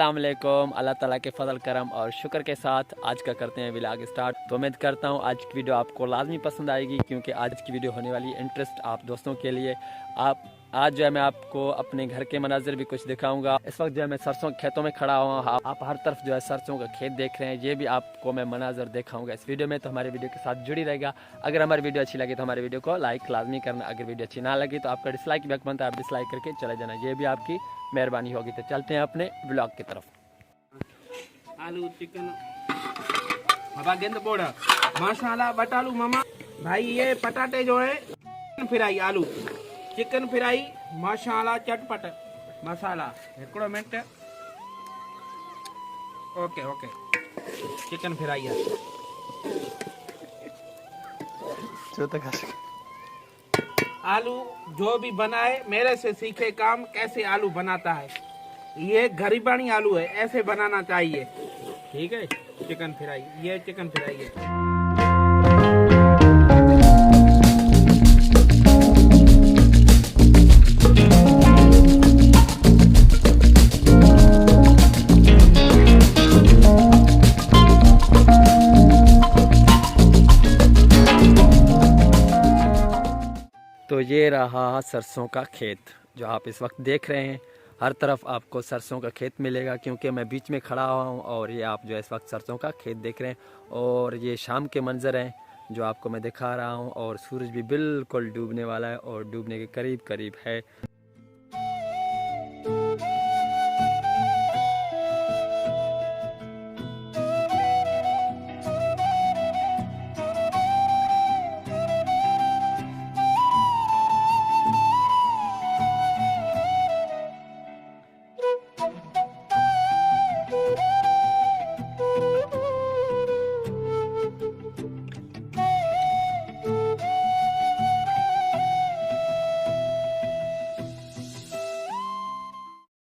अस्सलाम वालेकुम। अल्लाह ताला के फजल करम और शुक्र के साथ आज का करते हैं व्लॉग स्टार्ट। तो उम्मीद करता हूँ आज की वीडियो आपको लाजमी पसंद आएगी, क्योंकि आज की वीडियो होने वाली इंटरेस्ट आप दोस्तों के लिए। आज जो है मैं आपको अपने घर के मनाजिर भी कुछ दिखाऊंगा। इस वक्त जो है मैं सरसों खेतों में खड़ा हुआ हूँ। आप हर तरफ जो है सरसों का खेत देख रहे हैं, ये भी आपको मैं मनाजिर दिखाऊंगा इस वीडियो में। तो हमारे वीडियो के साथ जुड़ी रहेगा। अगर हमारी वीडियो अच्छी लगी तो हमारी वीडियो को लाइक लाजमी करना। अगर वीडियो अच्छी ना लगी तो आपका डिसलाइक भी हक बनता है, आप डिसलाइक करके चले जाना, ये भी आपकी मेहरबानी होगी। तो चलते हैं अपने ब्लॉग की तरफ। आलू चिकन बाबा गेंद पोड़ा माशाल्लाह बटालू मामा भाई। ये पटाटे जो है चिकन फ्राई आलू चिकन फ्राई माशाल्लाह चटपट मसाला हिकिड़ो minute. Okay okay chicken fry है आलू जो भी बनाए मेरे से सीखे काम कैसे आलू बनाता है। ये गरीबानी आलू है, ऐसे बनाना चाहिए। ठीक है चिकन फ्राई, ये चिकन फ्राई है। तो ये रहा सरसों का खेत जो आप इस वक्त देख रहे हैं। हर तरफ आपको सरसों का खेत मिलेगा, क्योंकि मैं बीच में खड़ा हुआ हूँ और ये आप जो है इस वक्त सरसों का खेत देख रहे हैं। और ये शाम के मंजर हैं जो आपको मैं दिखा रहा हूँ, और सूरज भी बिल्कुल डूबने वाला है और डूबने के करीब करीब है।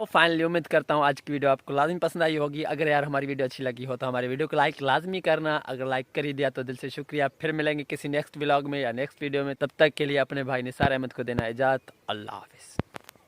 फाइनली उम्मीद करता हूँ आज की वीडियो आपको लाजमी पसंद आई होगी। अगर यार हमारी वीडियो अच्छी लगी हो तो हमारी वीडियो को लाइक लाजमी करना। अगर लाइक कर ही दिया तो दिल से शुक्रिया। फिर मिलेंगे किसी नेक्स्ट व्लॉग में या नेक्स्ट वीडियो में। तब तक के लिए अपने भाई निसार अहमद को देना इजाज़त। अल्लाह हाफिज़।